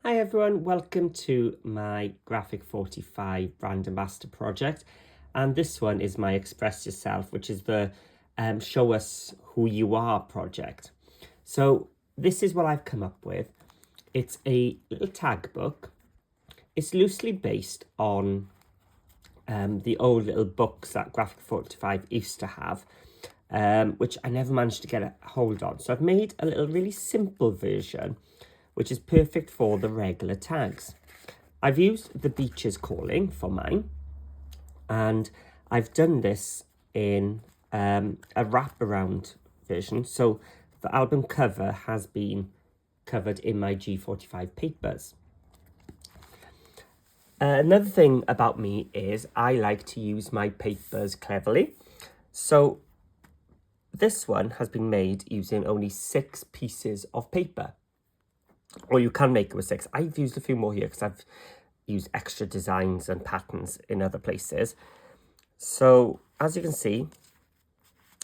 Hi everyone, welcome to my Graphic 45 brand ambassador project, and this one is my Express Yourself, which is the Show Us Who You Are project. So this is what I've come up with. It's a little tag book. It's loosely based on the old little books that Graphic 45 used to have, which I never managed to get a hold on. So I've made a little really simple version which is perfect for the regular tags. I've used The Beach is Calling for mine, and I've done this in a wraparound version. So the album cover has been covered in my G45 papers. Another thing about me is I like to use my papers cleverly. So this one has been made using only 6 pieces of paper. Or you can make it with 6. I've used a few more here because I've used extra designs and patterns in other places. So as you can see,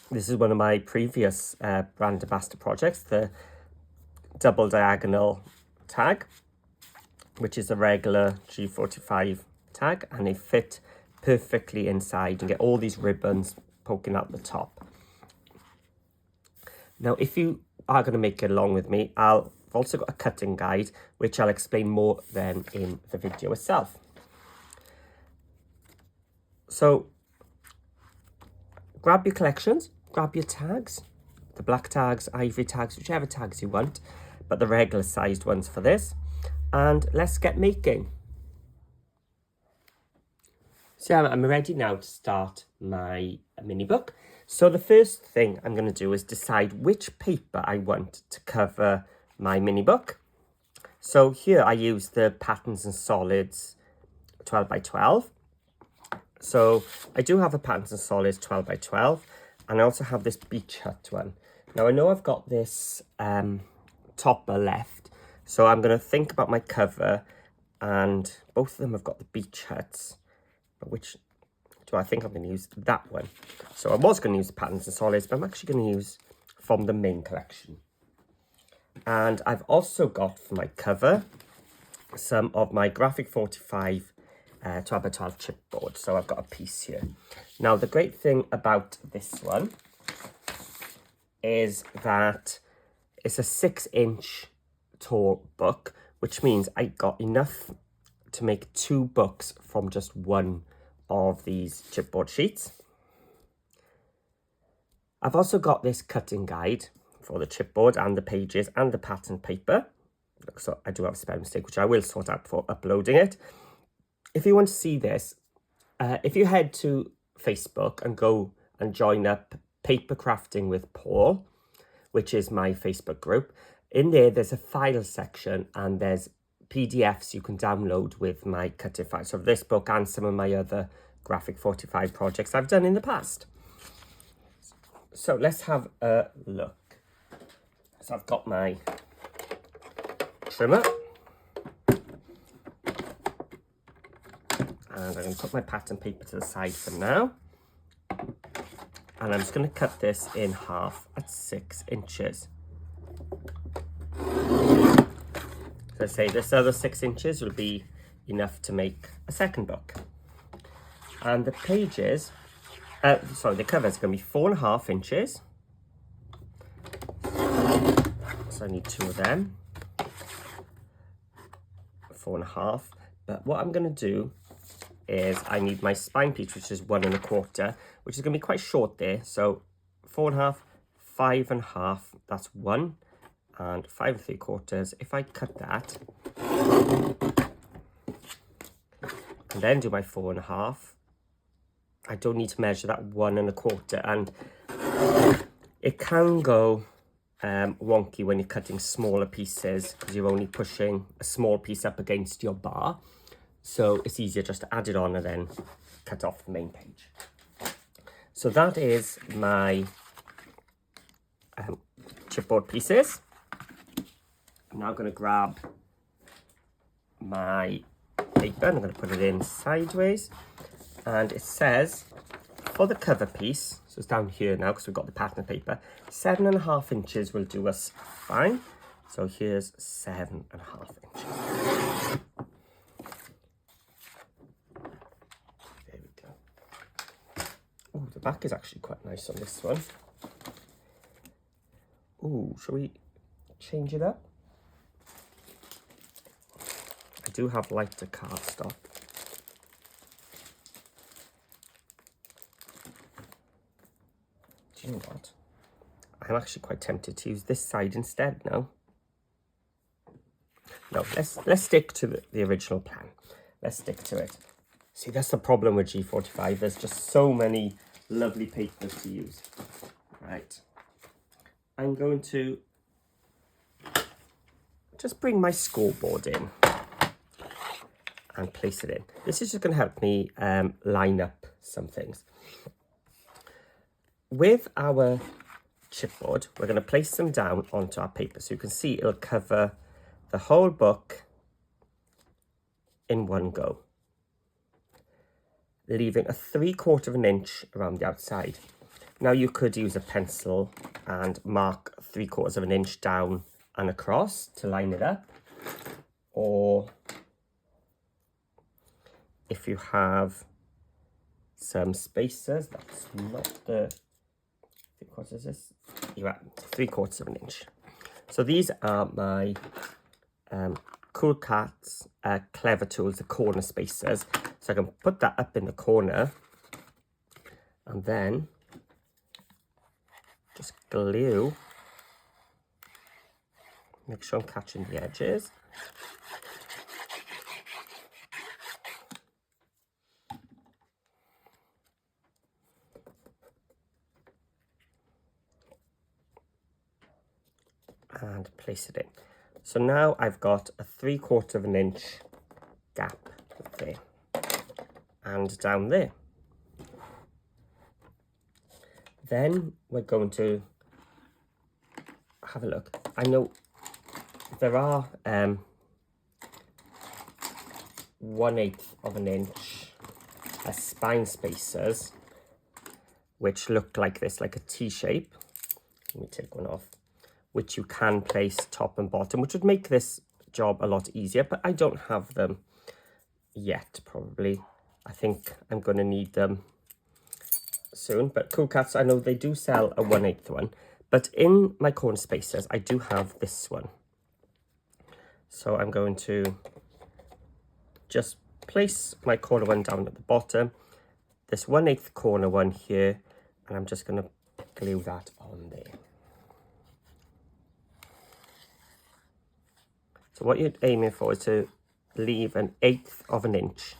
this is one of my previous brand ambassador projects, the double diagonal tag, which is a regular G45 tag, and they fit perfectly inside. You get all these ribbons poking out the top. Now, if you are going to make it along with me, I've also got a cutting guide, which I'll explain more then in the video itself. So grab your collections, grab your tags, the black tags, ivory tags, whichever tags you want, but the regular sized ones for this, and let's get making. So I'm ready now to start my mini book. So the first thing I'm going to do is decide which paper I want to cover my mini book. So here I use the Patterns and Solids 12 by 12. So I do have a Patterns and Solids 12 by 12, and I also have this Beach Hut one. Now I know I've got this topper left, so I'm going to think about my cover, and both of them have got the beach huts, but which do I think I'm going to use? That one. So I was going to use the Patterns and Solids, but I'm actually going to use from the main collection. And I've also got for my cover some of my Graphic 45 12 by 12 chipboard. So I've got a piece here. Now the great thing about this one is that it's a 6-inch tall book, which means I got enough to make 2 books from just one of these chipboard sheets. I've also got this cutting guide for the chipboard and the pages and the pattern paper. So I do have a spelling mistake, which I will sort out before uploading it. If you want to see this, if you head to Facebook and go and join up Papercrafting with Paul, which is my Facebook group, in there's a file section and there's PDFs you can download with my cutting files of this book and some of my other Graphic 45 projects I've done in the past. So let's have a look. So I've got my trimmer, and I'm going to put my pattern paper to the side for now, and I'm just going to cut this in half at 6 inches. So I say this other 6 inches will be enough to make a second book. And the pages, the cover is going to be 4.5 inches. So I need 2 of them, 4.5. But what I'm going to do is I need my spine piece, which is 1 1/4, which is going to be quite short there. So 4.5, 5.5, that's 1, and 5 3/4. If I cut that and then do my 4.5, I don't need to measure that 1 1/4, and it can go wonky when you're cutting smaller pieces because you're only pushing a small piece up against your bar. So it's easier just to add it on and then cut off the main page. So that is my chipboard pieces. I'm now going to grab my paper and I'm going to put it in sideways, and it says for the cover piece, so it's down here now because we've got the pattern paper, 7.5 inches will do us fine. So here's 7.5 inches. There we go. Oh, the back is actually quite nice on this one. Oh, shall we change it up? I do have lighter cardstock. Do you know what? I'm actually quite tempted to use this side instead now. No, let's stick to the original plan. Let's stick to it. See, that's the problem with G45. There's just so many lovely papers to use. Right. I'm going to just bring my scoreboard in and place it in. This is just going to help me line up some things. With our chipboard, we're going to place them down onto our paper. So you can see it'll cover the whole book in one go, leaving a 3/4 of an inch around the outside. Now you could use a pencil and mark 3/4 of an inch down and across to line it up, or if you have some spacers, that's not the 3/4 is this? You're at 3/4 of an inch. So these are my Cool Cats Clever Tools, the corner spacers. So I can put that up in the corner and then just glue. Make sure I'm catching the edges. And place it in. So now I've got a 3/4 of an inch gap there and down there. Then we're going to have a look. I know there are 1/8 of an inch spine spacers which look like this, like a T shape. Let me take one off, which you can place top and bottom, which would make this job a lot easier, but I don't have them yet, probably. I think I'm going to need them soon, but Cool Cats, I know they do sell a 1/8 one, but in my corner spacers, I do have this one. So I'm going to just place my corner one down at the bottom, this 1/8 corner one here, and I'm just going to glue that on there. So what you're aiming for is to leave an 1/8 of an inch.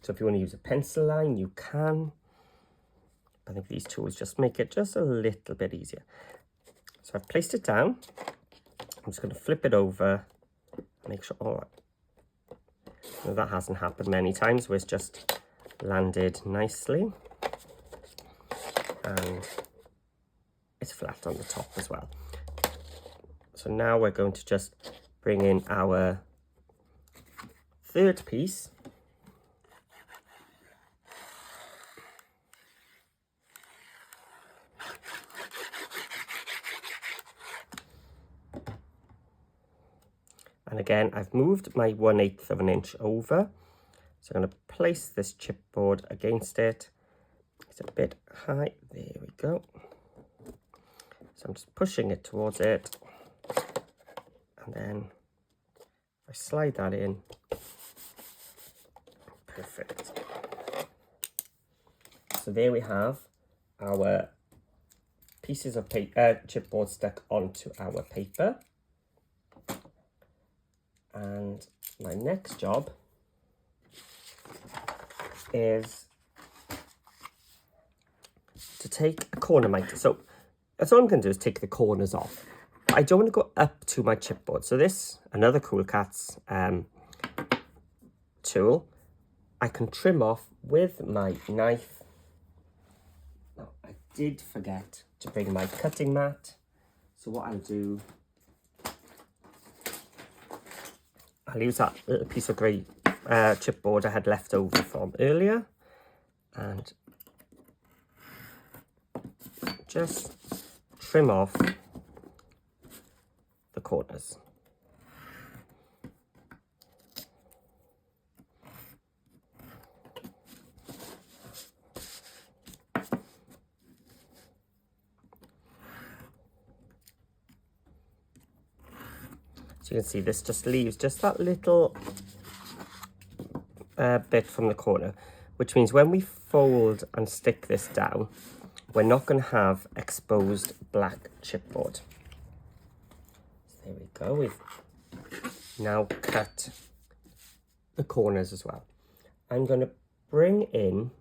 So if you want to use a pencil line, you can. I think these tools just make it just a little bit easier. So I've placed it down. I'm just going to flip it over, make sure, all right. Now that hasn't happened many times, where it's just landed nicely. And it's flat on the top as well. So now we're going to just bring in our third piece. And again, I've moved my 1/8 of an inch over. So I'm going to place this chipboard against it. It's a bit high. There we go. So I'm just pushing it towards it. And then I slide that in. Perfect. So there we have our pieces of paper, chipboard stuck onto our paper. And my next job is to take a corner miter. So that's all I'm going to do is take the corners off. But I don't want to go up to my chipboard. So this, another Cool Cats tool, I can trim off with my knife. Now, I did forget to bring my cutting mat. So what I'll do, I'll use that little piece of grey chipboard I had left over from earlier and just trim off corners. So you can see this just leaves just that little bit from the corner, which means when we fold and stick this down, we're not going to have exposed black chipboard. So there we go. We've now cut the corners as well. I'm going to bring in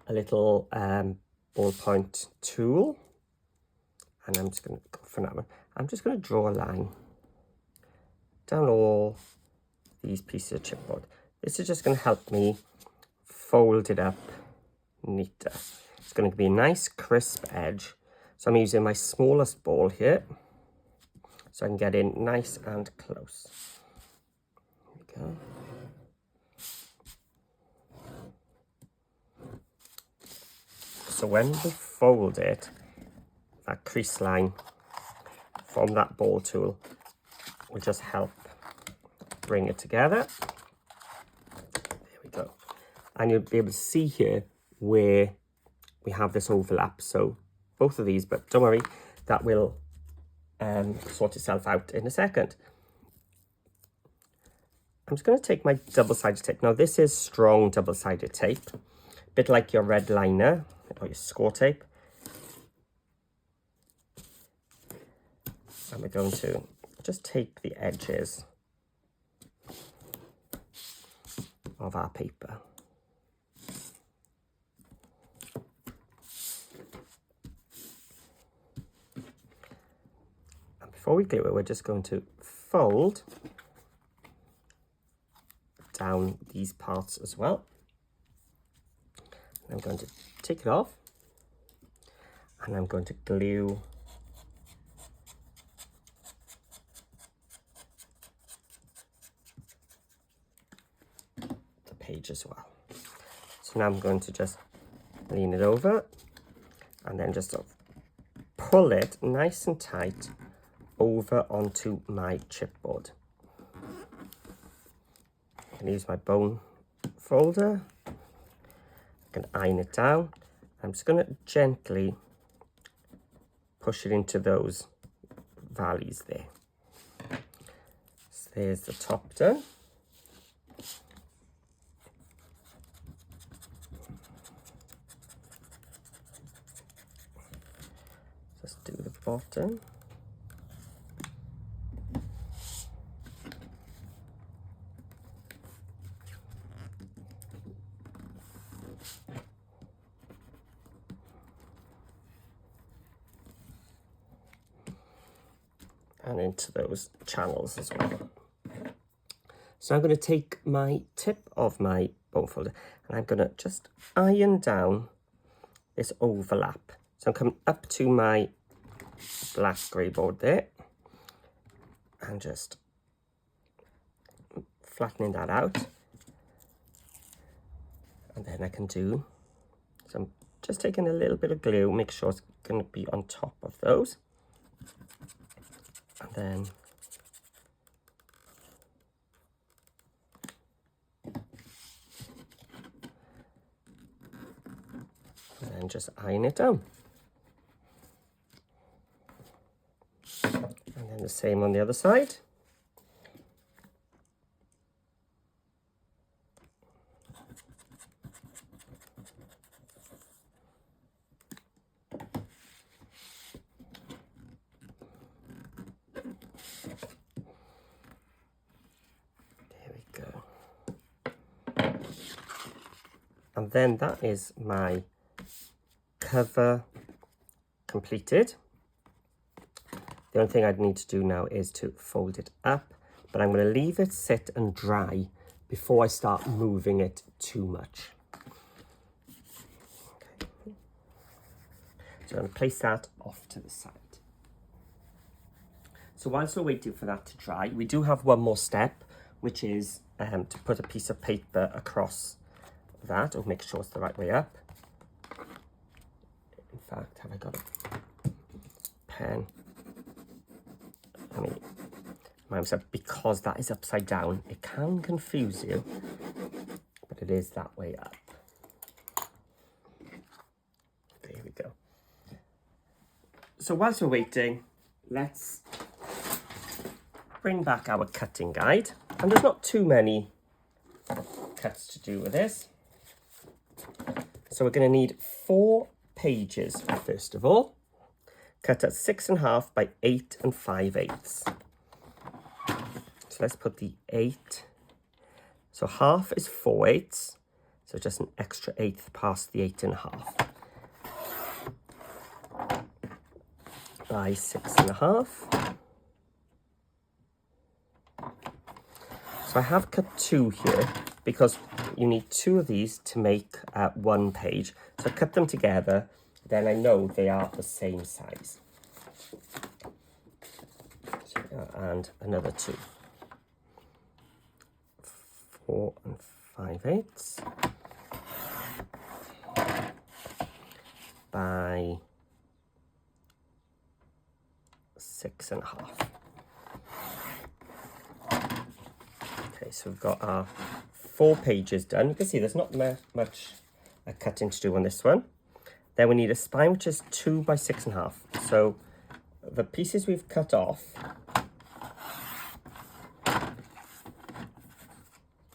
a little ballpoint tool, and I'm just going to go for that one. I'm just going to draw a line down all these pieces of chipboard. This is just going to help me fold it up neater. It's going to be a nice crisp edge. So I'm using my smallest ball here, so I can get in nice and close. There we go. So when we fold it, that crease line from that ball tool will just help bring it together. There we go. And you'll be able to see here where we have this overlap. So both of these, but don't worry, that will sort itself out in a second. I'm just going to take my double-sided tape. Now this is strong double-sided tape, a bit like your red liner or your score tape. And we're going to just take the edges of our paper. And before we glue it, we're just going to fold down these parts as well. I'm going to take it off, and I'm going to glue the page as well. So now I'm going to just lean it over and then just sort of pull it nice and tight over onto my chipboard. I can use my bone folder. I can iron it down. I'm just going to gently push it into those valleys there. So there's the top done. Just do the bottom. And into those channels as well. So I'm going to take my tip of my bone folder and I'm going to just iron down this overlap. So I'm coming up to my black grey board there and just flattening that out. And then I can do, so I'm just taking a little bit of glue, make sure it's going to be on top of those. And then just iron it down. And then the same on the other side. And then that is my cover completed. The only thing I'd need to do now is to fold it up, but I'm going to leave it sit and dry before I start moving it too much. Okay. So I'm going to place that off to the side. So whilst we're waiting for that to dry, we do have one more step, which is to put a piece of paper across that, or make sure it's the right way up. In fact, have I got a pen? because that is upside down, it can confuse you, but it is that way up. There we go. So whilst we're waiting, let's bring back our cutting guide. And there's not too many cuts to do with this. So we're going to need 4 pages first of all, cut at 6.5 by 8 5/8. So let's put the 8. So half is 4/8, so just an extra 1/8 past the 8.5 by 6.5. So I have cut 2 here because you need 2 of these to make 1 page. So I cut them together, then I know they are the same size. So, and another 2. 4 5/8 by 6.5. Okay, so we've got our 4 pages done. You can see there's not much cutting to do on this one. Then we need a spine, which is 2 by 6.5. So the pieces we've cut off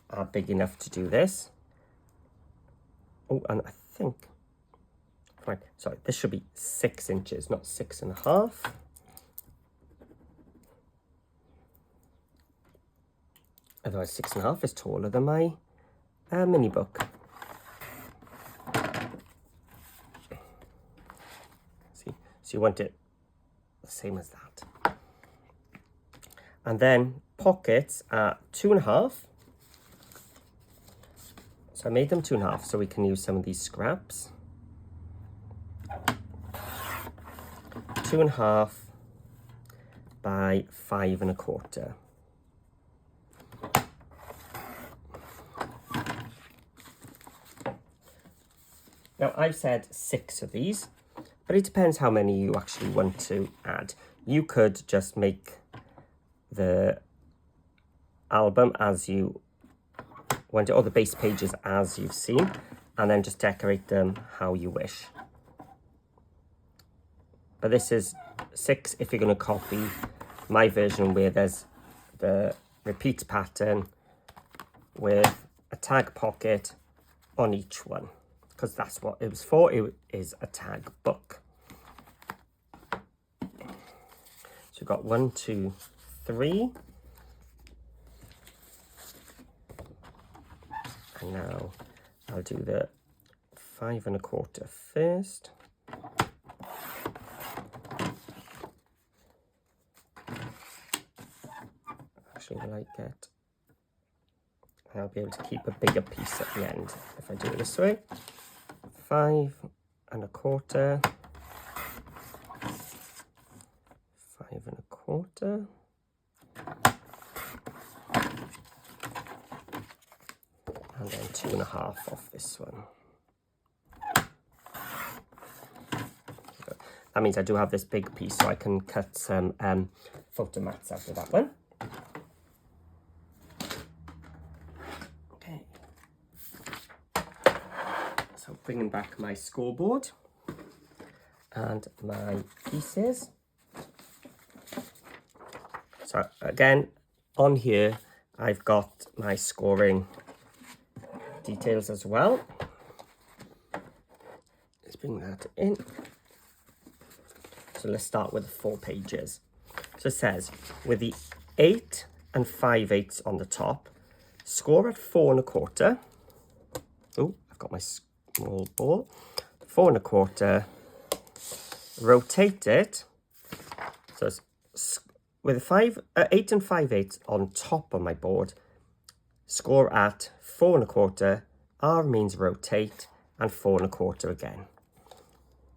are big enough to do this. Oh, and I think, right, sorry, this should be 6 inches, not 6.5. Otherwise 6.5 is taller than my mini book. See, so you want it the same as that. And then pockets are 2.5. So I made them 2.5 so we can use some of these scraps. 2.5 by 5 1/4. Now I've said 6 of these, but it depends how many you actually want to add. You could just make the album as you want it, or the base pages as you've seen, and then just decorate them how you wish. But this is 6 if you're going to copy my version, where there's the repeat pattern with a tag pocket on each one, because that's what it was for. It is a tag book. So we've got 1 2 3, and now I'll do the 5 1/4 first. Actually, will I get, I'll be able to keep a bigger piece at the end if I do it this way. 5 1/4, 5 1/4, and then 2.5 off this one. That means I do have this big piece, so I can cut some photo mats out of that one. Okay. So bringing back my scoreboard and my pieces. So again, on here, I've got my scoring details as well. Let's bring that in. So let's start with the 4 pages. So it says, with the 8 5/8 on the top, score at 4 1/4. Oh, I've got my small ball. 4 1/4. Rotate it. So it's with 8 5/8 on top of my board, score at 4 1/4. R means rotate, and 4 1/4 again.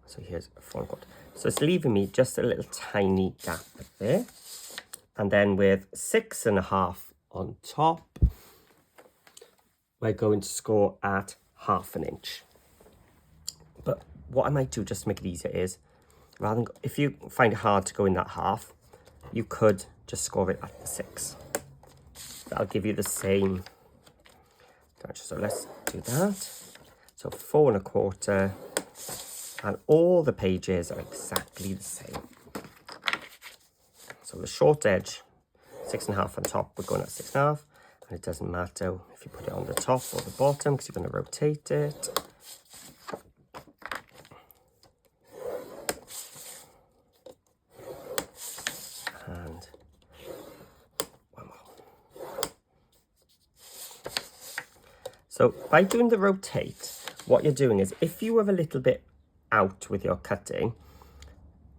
So here's 4 1/4. So it's leaving me just a little tiny gap there. And then with 6.5 on top, we're going to score at 1/2 inch. But what I might do just to make it easier is, rather than, if you find it hard to go in that half, you could just score it at the 6. That'll give you the same. So let's do that. So 4 1/4, and all the pages are exactly the same. So the short edge, 6 1/2 on top, we're going at 6 1/2, and it doesn't matter if you put it on the top or the bottom because you're going to rotate it. And one more. So by doing the rotate, what you're doing is if you have a little bit out with your cutting,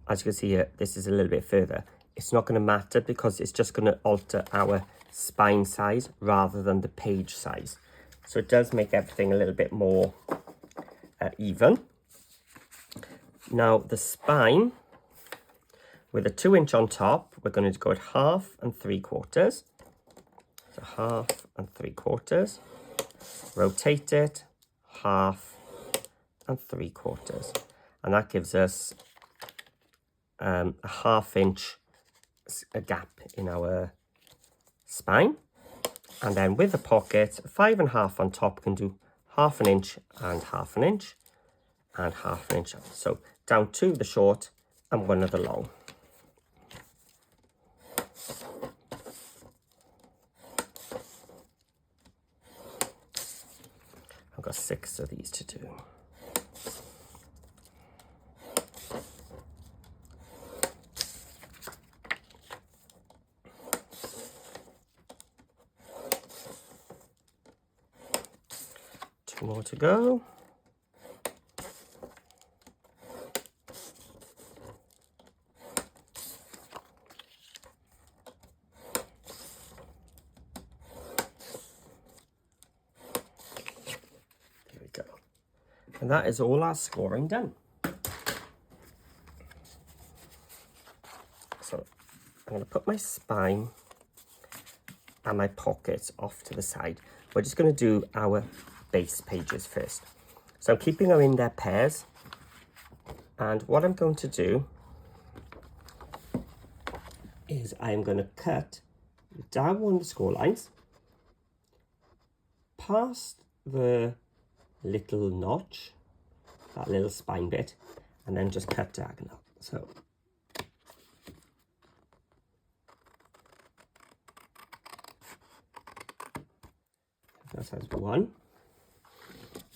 as you can see here, this is a little bit further. It's not going to matter because it's just going to alter our spine size rather than the page size. So it does make everything a little bit more even. Now the spine, with a 2" on top, we're going to go at 1/2 and 3/4. So 1/2 and 3/4. Rotate it, 1/2 and 3/4. And that gives us a 1/2 inch gap in our spine. And then with the pocket, 5 1/2 on top, can do 1/2 inch and 1/2 inch and 1/2 inch. So down to the short and 1 of the long. I've got 6 of these to do. Two more to go. There we go. And that is all our scoring done. So I'm going to put my spine and my pockets off to the side. We're just going to do our base pages first. So I'm keeping them in their pairs. And what I'm going to do is I'm going to cut down one of the score lines, past the little notch, that little spine bit, and then just cut diagonal. So that's as one.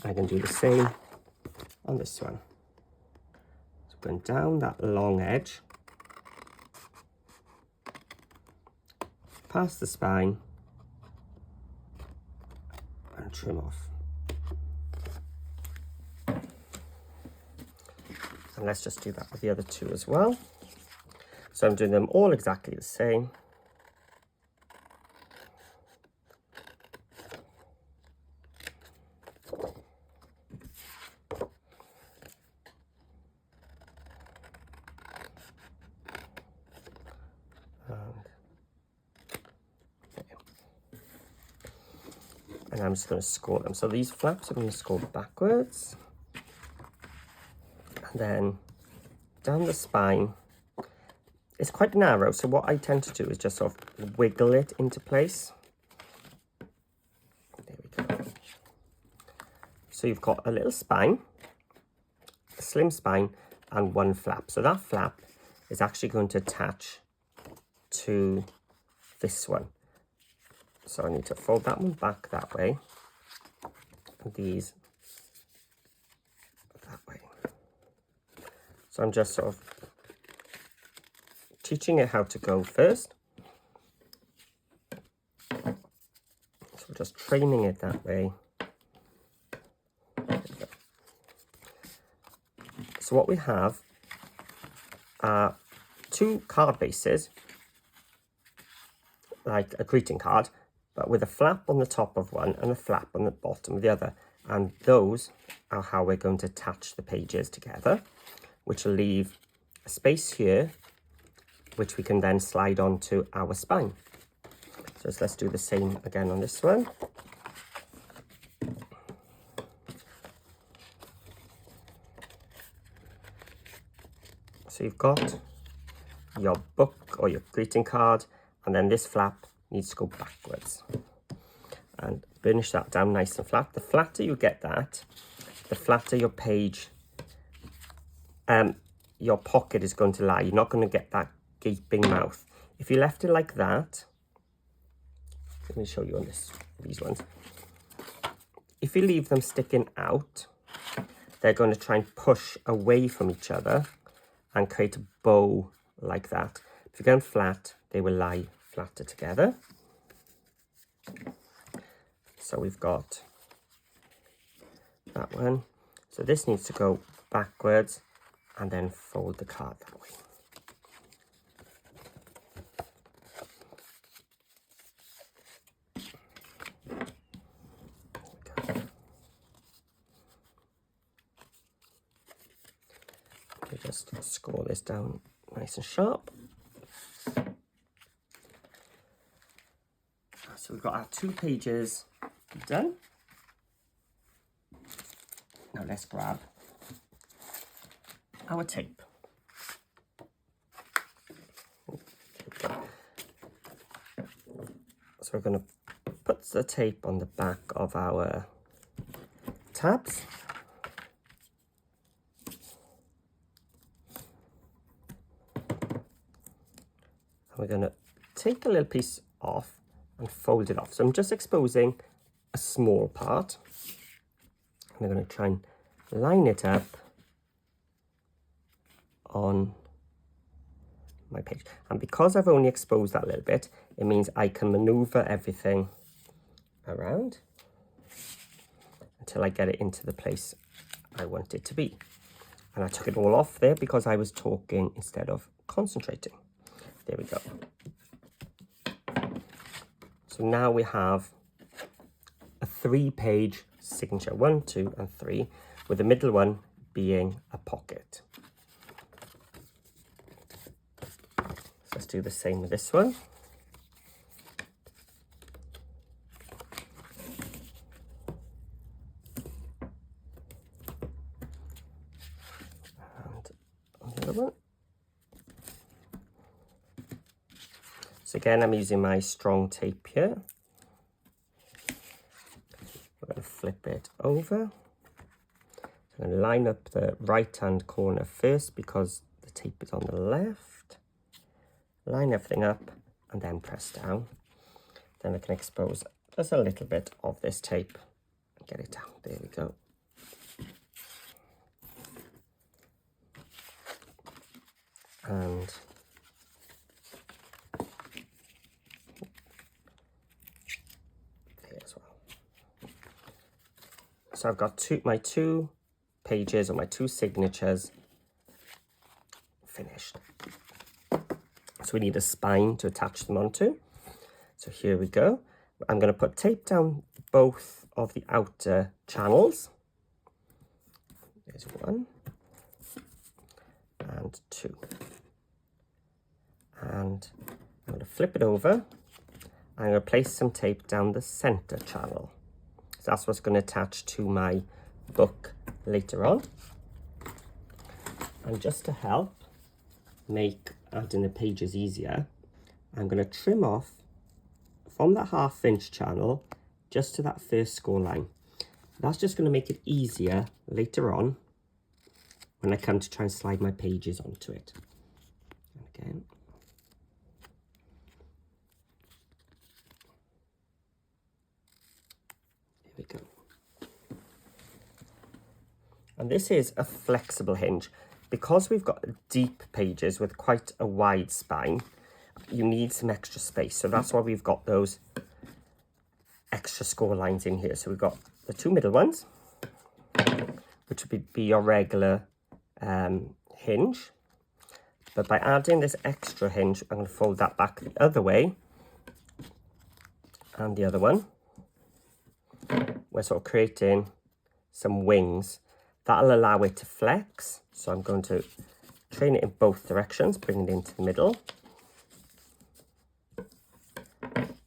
I can do the same on this one. So going down that long edge, past the spine, and trim off. And let's just do that with the other two as well. So I'm doing them all exactly the same. And I'm just going to score them. So these flaps are going to score backwards. And then down the spine. It's quite narrow, so what I tend to do is just sort of wiggle it into place. There we go. So you've got a little spine, a slim spine, and one flap. So that flap is actually going to attach to this one. So I need to fold that one back that way, and these that way. So I'm just sort of teaching it how to go first. So just training it that way. So what we have are two card bases, like a greeting card, but with a flap on the top of one and a flap on the bottom of the other. And those are how we're going to attach the pages together, which will leave a space here, which we can then slide onto our spine. So let's do the same again on this one. So you've got your book book or your greeting card, and then this flap needs to go backwards. And burnish that down nice and flat. The flatter you get that, the flatter your page, your pocket is going to lie. You're not going to get that gaping mouth. If you left it like that, let me show you on these ones. If you leave them sticking out, they're going to try and push away from each other and create a bow like that. If you go flat, they will lie flatter together. So we've got that one. So this needs to go backwards and then fold the card that way. We just score this down nice and sharp. So we've got our 2 pages done. Now let's grab our tape. So we're going to put the tape on the back of our tabs. And we're going to take a little piece off and fold it off. So I'm just exposing a small part. And I'm going to try and line it up on my page. And because I've only exposed that little bit, it means I can maneuver everything around until I get it into the place I want it to be. And I took it all off there because I was talking instead of concentrating. There we go. So now we have a 3-page signature, 1, 2, and 3, with the middle one being a pocket. So let's do the same with this one. And on the other one. So again, I'm using my strong tape here. We're going to flip it over. I'm going to line up the right-hand corner first because the tape is on the left. Line everything up and then press down. Then I can expose just a little bit of this tape and get it down. There we go. And so I've got my 2 pages or my 2 signatures finished. So we need a spine to attach them onto. So here we go. I'm going to put tape down both of the outer channels. There's 1 and 2. And I'm going to flip it over. I'm going to place some tape down the center channel. So that's what's going to attach to my book later on. And just to help make adding the pages easier, I'm going to trim off from that 1/2 inch channel just to that first score line. That's just going to make it easier later on when I come to try and slide my pages onto it. And again. There we go. And this is a flexible hinge. Because we've got deep pages with quite a wide spine, you need some extra space. So that's why we've got those extra score lines in here. So we've got the 2 middle ones, which would be your regular hinge. But by adding this extra hinge, I'm going to fold that back the other way. And the other one. We're sort of creating some wings. That'll allow it to flex. So I'm going to train it in both directions, bring it into the middle.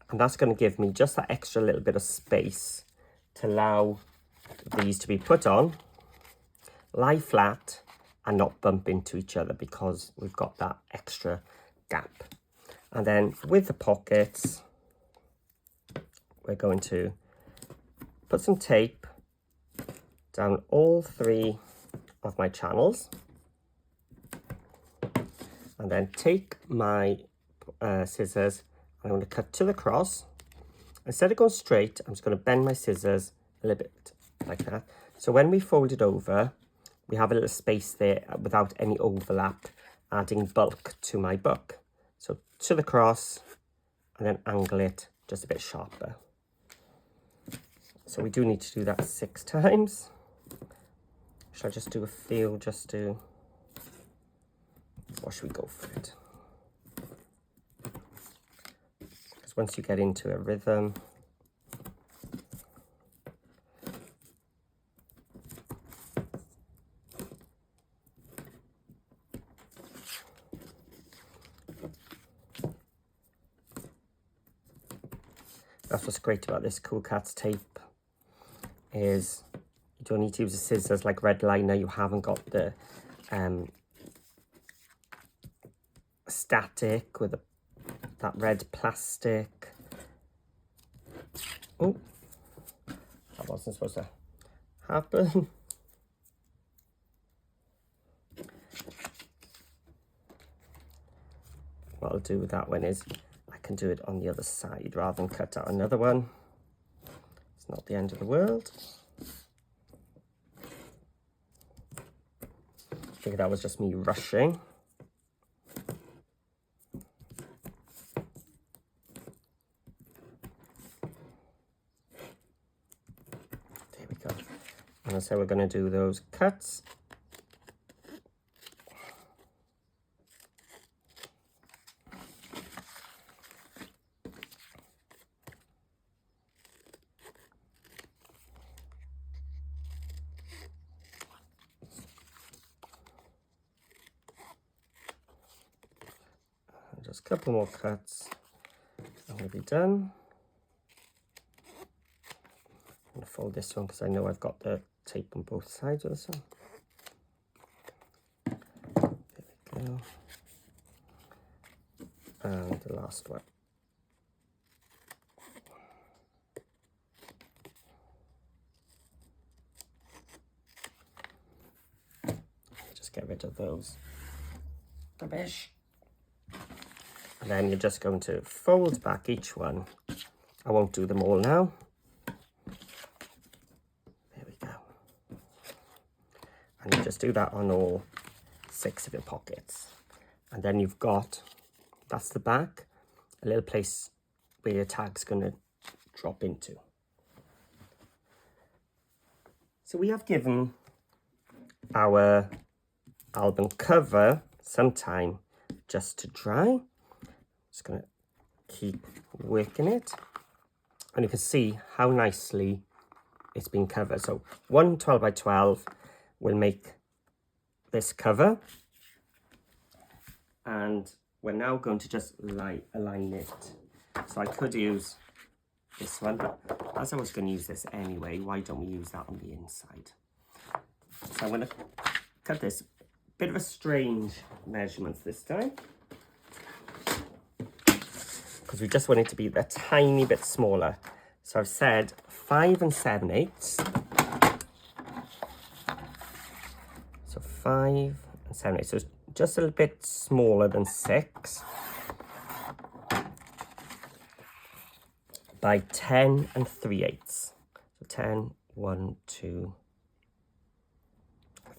And that's going to give me just that extra little bit of space to allow these to be put on, lie flat, and not bump into each other because we've got that extra gap. And then with the pockets, we're going to put some tape down all 3 of my channels, and then take my scissors. I'm going to cut to the cross. Instead of going straight, I'm just going to bend my scissors a little bit like that. So when we fold it over, we have a little space there without any overlap, adding bulk to my book. So to the cross, and then angle it just a bit sharper. So we do need to do that 6 times. Should I just do a few just to, or should we go for it? Because once you get into a rhythm, that's what's great about this Cool Cats tape, is you don't need to use the scissors like red liner. You haven't got the static with that red plastic. Oh, that wasn't supposed to happen. What I'll do with that one is I can do it on the other side rather than cut out another one. It's not the end of the world. I think that was just me rushing. There we go. And so we're going to do those cuts. Just a couple more cuts and we'll be done. I'm going to fold this one because I know I've got the tape on both sides of this one. There we go. And the last one. Just get rid of those rubbish. And then you're just going to fold back each one. I won't do them all now. There we go. And you just do that on all 6 of your pockets. And then you've got, that's the back, a little place where your tag's going to drop into. So we have given our album cover some time just to dry. Just going to keep working it, and you can see how nicely it's been covered. So 1 12 by 12 will make this cover, and we're now going to just align it. So I could use this one, but as I was going to use this anyway, why don't we use that on the inside? So I'm going to cut this, bit of a strange measurements this time, because we just want it to be a tiny bit smaller. So I've said 5 7/8. So 5 7/8. So it's just a little bit smaller than 6 by 10 3/8. So 10, 1, 2,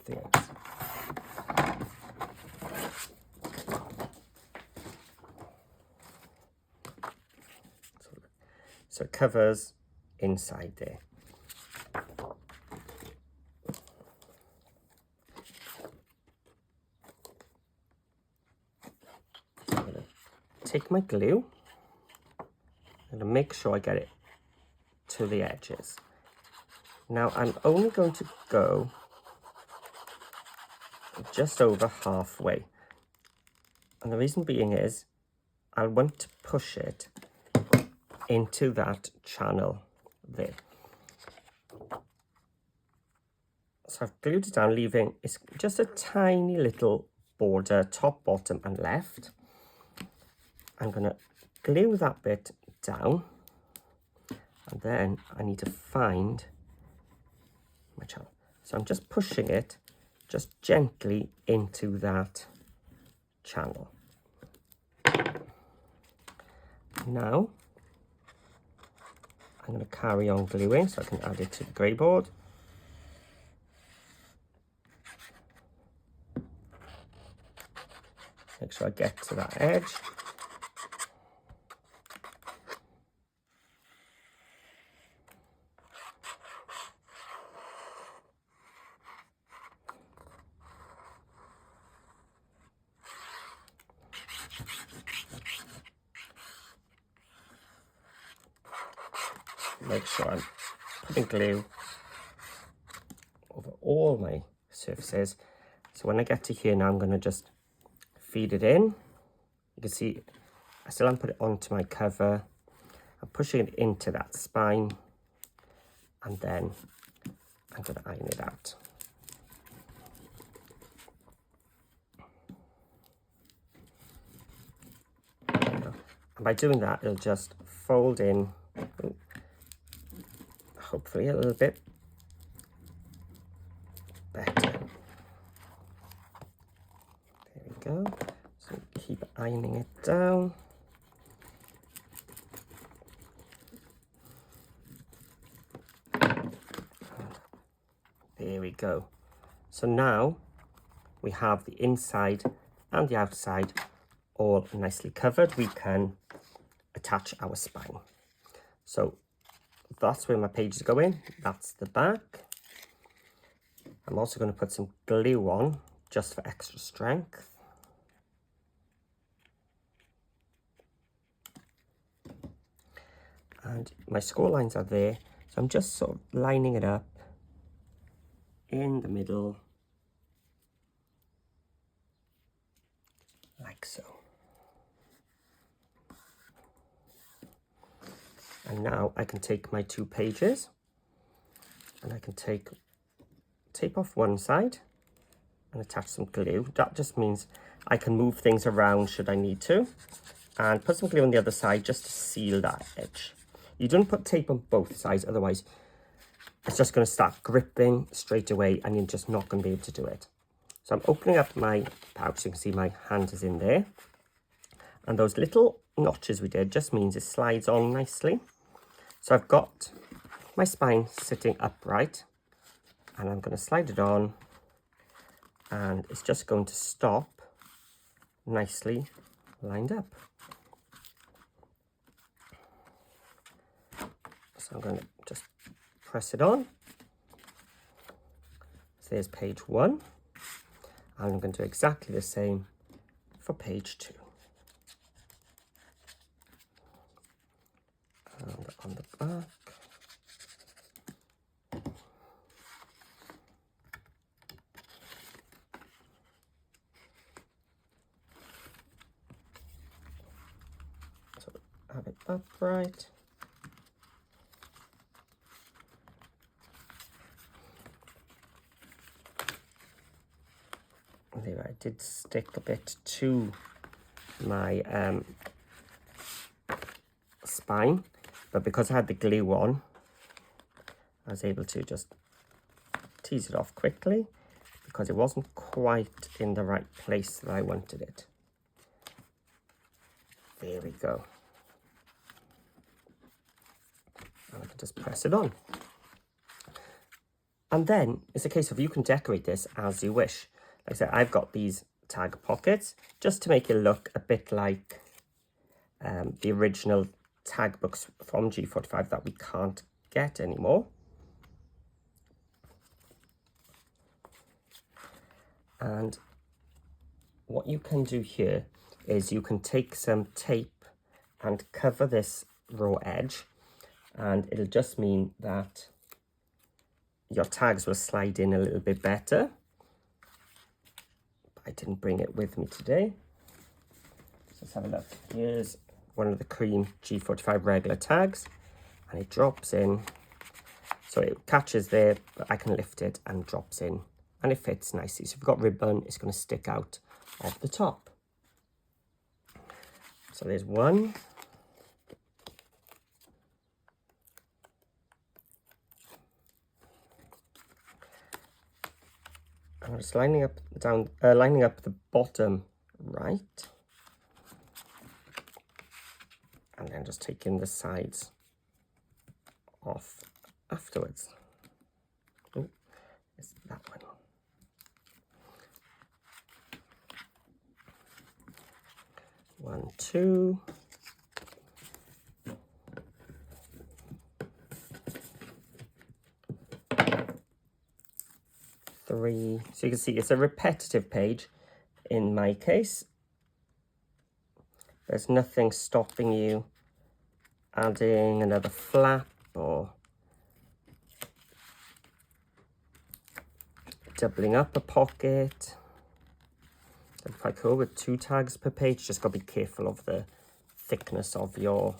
3/8. So it covers inside there. I'm going to take my glue and make sure I get it to the edges. Now I'm only going to go just over halfway. And the reason being is I want to push it into that channel there. So I've glued it down, leaving it's just a tiny little border, top, bottom and left. I'm going to glue that bit down, and then I need to find my channel. So I'm just pushing it just gently into that channel. Now I'm going to carry on gluing so I can add it to the grey board. Make sure I get to that edge. Make sure I'm putting glue over all my surfaces. So when I get to here now, I'm going to just feed it in. You can see I still haven't put it onto my cover. I'm pushing it into that spine, and then I'm going to iron it out. And by doing that, it'll just fold in, hopefully a little bit better. There we go. So keep ironing it down. There we go. So now we have the inside and the outside all nicely covered. We can attach our spine. So that's where my pages go in. That's the back. I'm also going to put some glue on just for extra strength. And my score lines are there. So I'm just sort of lining it up in the middle, like so. And now I can take my 2 pages and I can tape off one side and attach some glue. That just means I can move things around should I need to, and put some glue on the other side just to seal that edge. You don't put tape on both sides, otherwise it's just going to start gripping straight away and you're just not going to be able to do it. So I'm opening up my pouch, so you can see my hand is in there. And those little notches we did just means it slides on nicely. So I've got my spine sitting upright and I'm going to slide it on, and it's just going to stop nicely lined up. So I'm going to just press it on. So there's page 1, and I'm going to do exactly the same for page 2. And on the back. So have it upright. There, I did stick a bit to my spine, but because I had the glue on, I was able to just tease it off quickly because it wasn't quite in the right place that I wanted it. There we go. And I can just press it on. And then it's a case of you can decorate this as you wish. Like I said, I've got these tag pockets just to make it look a bit like the original tag books from G45 that we can't get anymore. And what you can do here is you can take some tape and cover this raw edge, and it'll just mean that your tags will slide in a little bit better. I didn't bring it with me today. Let's have a look. Here's one of the cream G45 regular tags, and it drops in. So it catches there, but I can lift it and drops in, and it fits nicely. So if you've got ribbon, it's going to stick out of the top. So there's one. I'm just lining up the bottom right, and then just taking the sides off afterwards. Oh, it's that one. One, two. Three. So you can see it's a repetitive page in my case. There's nothing stopping you adding another flap or doubling up a pocket. If I go with 2 tags per page, just got to be careful of the thickness of your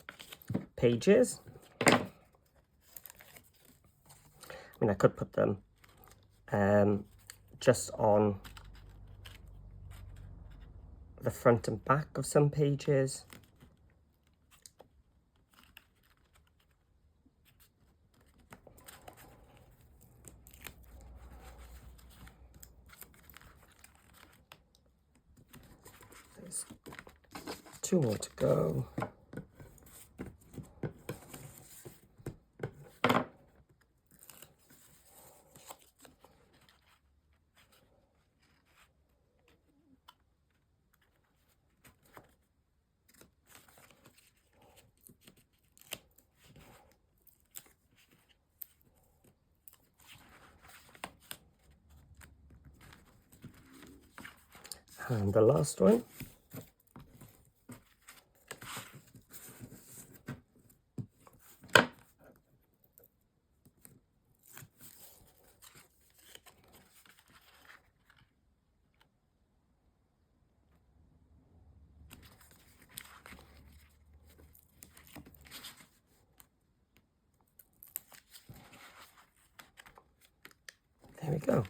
pages. I mean, I could put them just on the front and back of some pages. There's 2 more to go. And the last one. There we go.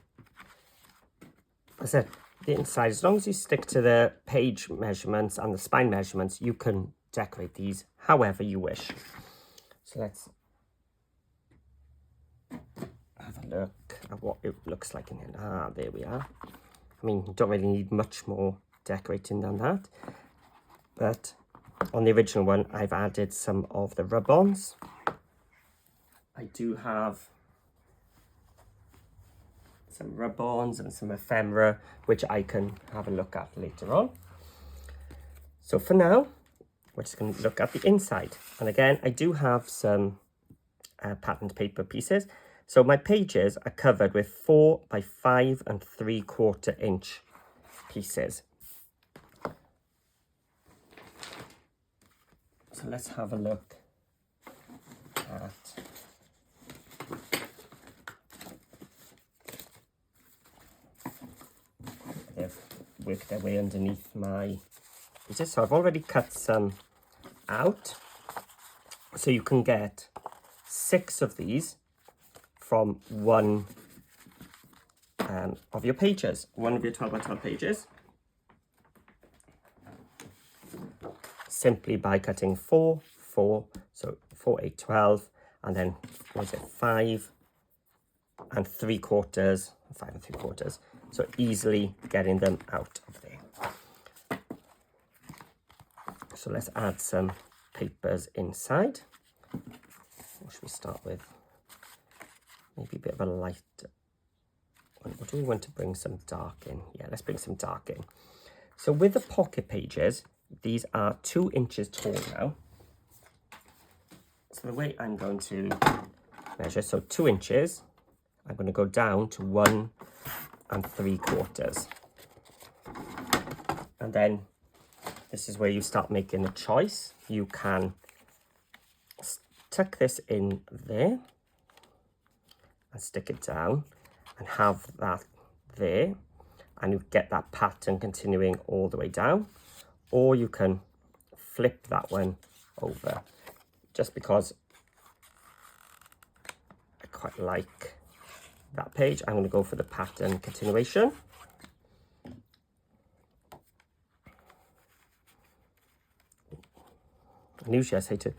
I said, the inside, as long as you stick to the page measurements and the spine measurements, you can decorate these however you wish. So let's have a look at what it looks like in here. Ah, there we are. I mean, you don't really need much more decorating than that. But on the original one, I've added some of the rub-ons. I do have some rub-ons and some ephemera, which I can have a look at later on. So for now, we're just going to look at the inside. And again, I do have some patterned paper pieces. So my pages are covered with 4 by 5 3/4 inch pieces. So let's have a look at they've worked their way underneath my pieces. So I've already cut some out. So you can get 6 of these from one of your pages, one of your 12 by 12 pages, simply by cutting 4, 4, so 4, 8, 12, and then what is it, 5 3/4, 5 3/4, so easily getting them out of there. So let's add some papers inside. What should we start with? Maybe a bit of a light. Or do we want to bring some dark in? Yeah, let's bring some dark in. So with the pocket pages, these are 2 inches tall now. So the way I'm going to measure, so 2 inches, I'm going to go down to 1 3/4. And then this is where you start making a choice. You can tuck this in there and stick it down and have that there, and you get that pattern continuing all the way down. Or you can flip that one over, just because I quite like that page. I'm going to go for the pattern continuation. And usually I say to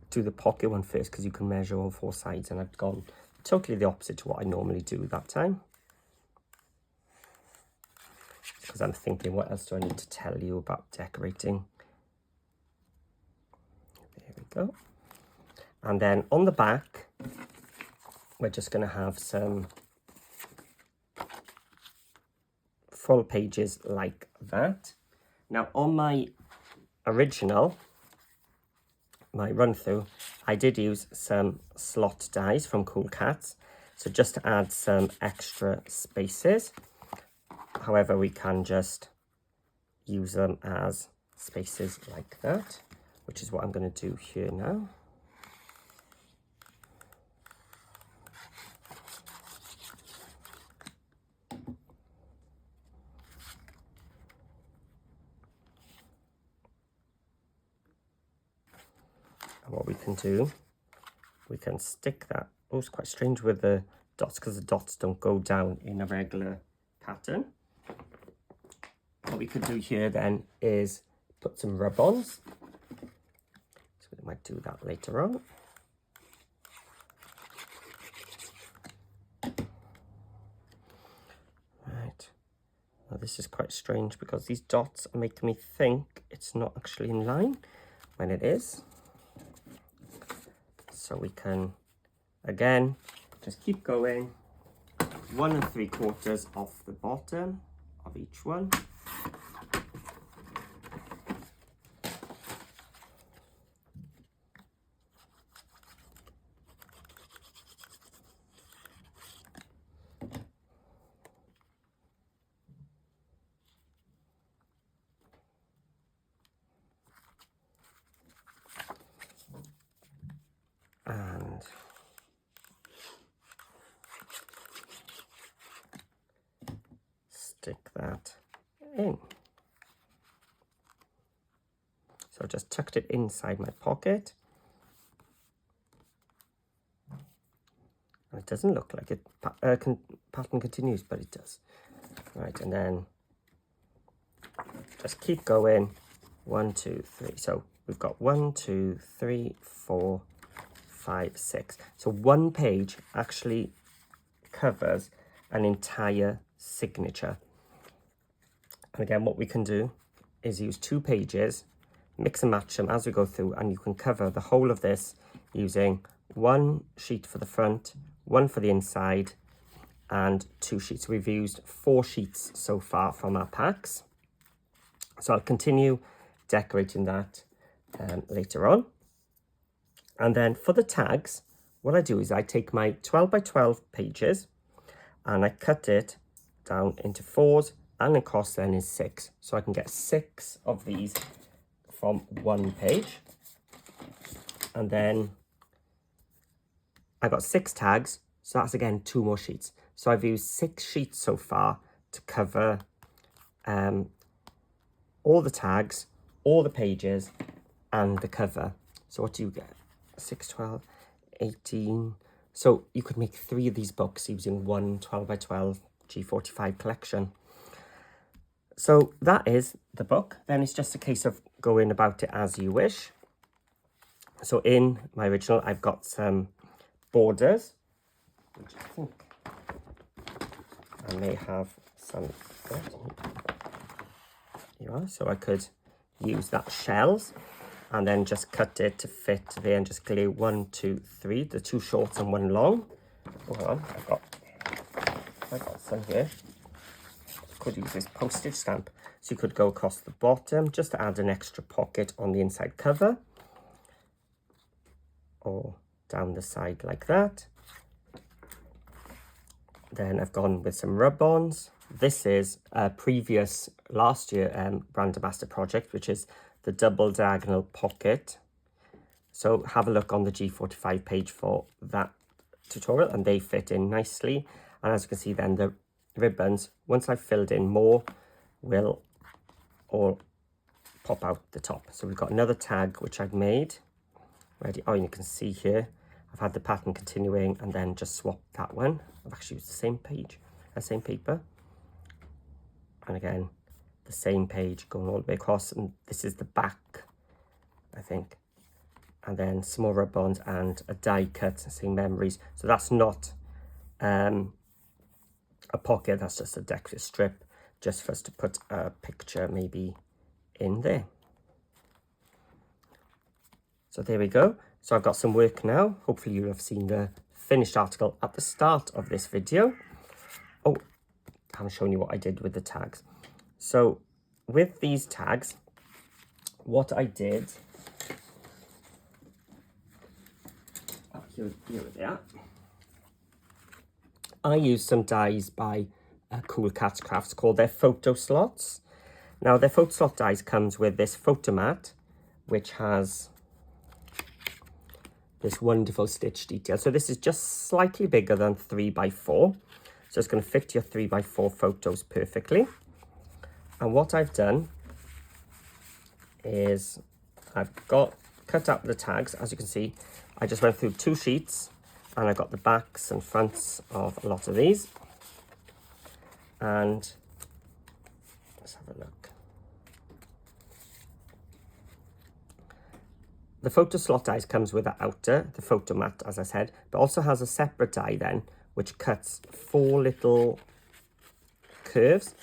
do the pocket one first because you can measure all 4 sides, and I've gone totally the opposite to what I normally do that time. Because I'm thinking, what else do I need to tell you about decorating? There we go. And then on the back, we're just going to have some full pages like that. Now on my original, my run through, I did use some slot dies from Cool Cats, so just to add some extra spaces. However, we can just use them as spaces like that, which is what I'm going to do here now. And what we can do, we can stick that. Oh, it's quite strange with the dots because the dots don't go down in a regular pattern. What we could do here then is put some rub-ons. So we might do that later on. Right. Now this is quite strange because these dots are making me think it's not actually in line when it is. So we can, again, just keep going. 1 3/4 off the bottom of each one. And stick that in. So I just tucked it inside my pocket. And it doesn't look like it pattern continues, but it does. Right, and then just keep going. 1 2 3. So we've got 1 2 3 4 5 6. So one page actually covers an entire signature. And again, what we can do is use 2 pages, mix and match them as we go through, and you can cover the whole of this using 1 sheet for the front, 1 for the inside, and 2 sheets. We've used 4 sheets so far from our packs. So I'll continue decorating that later on. And then for the tags, what I do is I take my 12 by 12 pages and I cut it down into 4s, and across then is 6. So I can get 6 of these from 1 page. And then I got 6 tags, so that's again 2 more sheets. So I've used 6 sheets so far to cover all the tags, all the pages, and the cover. So what do you get? 6, 12, 18. So you could make 3 of these books using one 12 by 12 G45 collection. So that is the book. Then it's just a case of going about it as you wish. So in my original, I've got some borders, which I think I may have some. Here you are. So I could use that shells and then just cut it to fit there and just glue 1 2 3, the 2 shorts and 1 long. Hold on, I've got some here. Could use this postage stamp, so you could go across the bottom just to add an extra pocket on the inside cover, or down the side like that. Then I've gone with some rub-ons. This is a previous last year brand ambassador project, which is the double diagonal pocket. So have a look on the G45 page for that tutorial, and they fit in nicely. And as you can see then, the ribbons, once I've filled in more, will all pop out the top. So we've got another tag which I've made ready. Oh, and you can see here I've had the pattern continuing and then just swapped that one. I've actually used the same page, same paper, and again the same page going all the way across. And this is the back, I think. and then some more rub-ons and a die cut saying memories. So that's not a pocket, that's just a decorative strip, just for us to put a picture maybe in there. So there we go. So I've got some work now. Hopefully you have seen the finished article at the start of this video. Oh, I haven't shown you what I did with the tags. So with these tags, what I did, here they are. I used some dies by Cool Cats Crafts called their photo slots. Now their photo slot dies comes with this photo mat, which has this wonderful stitch detail. So this is just slightly bigger than 3x4. So it's going to fit your 3x4 photos perfectly. And what I've done is I've cut out the tags. As you can see, I just went through 2 sheets and I got the backs and fronts of a lot of these. And let's have a look. The photo slot dies comes with the outer, the photo mat, as I said, but also has a separate die then, which cuts 4 little curves,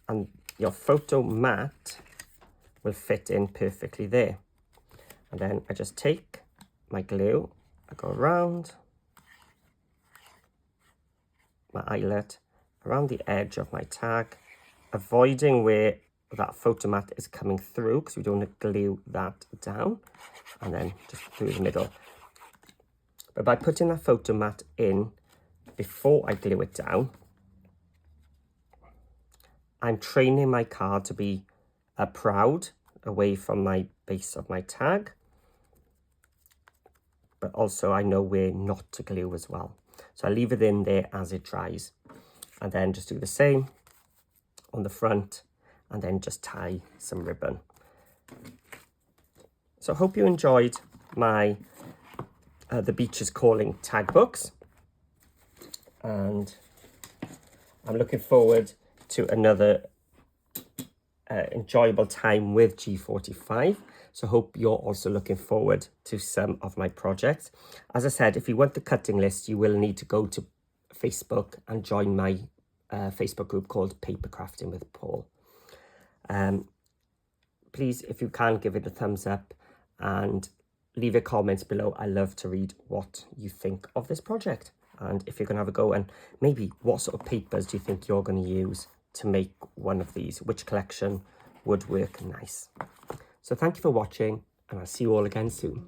and your photo mat will fit in perfectly there. And then I just take my glue, I go around my eyelet, around the edge of my tag, avoiding where that photo mat is coming through, because we don't want to glue that down, and then just through the middle. But by putting that photo mat in before I glue it down, I'm training my card to be proud away from my base of my tag, but also I know where not to glue as well. So I leave it in there as it dries, and then just do the same on the front, and then just tie some ribbon. So I hope you enjoyed my The Beach is Calling tag books, and I'm looking forward to another enjoyable time with G45. So hope you're also looking forward to some of my projects. As I said, if you want the cutting list, you will need to go to Facebook and join my Facebook group called Papercrafting with Paul. Please, if you can, give it a thumbs up and leave your comments below. I love to read what you think of this project, and if you're going to have a go, and maybe what sort of papers do you think you're going to use to make one of these, which collection would work nice. So thank you for watching, and I'll see you all again soon.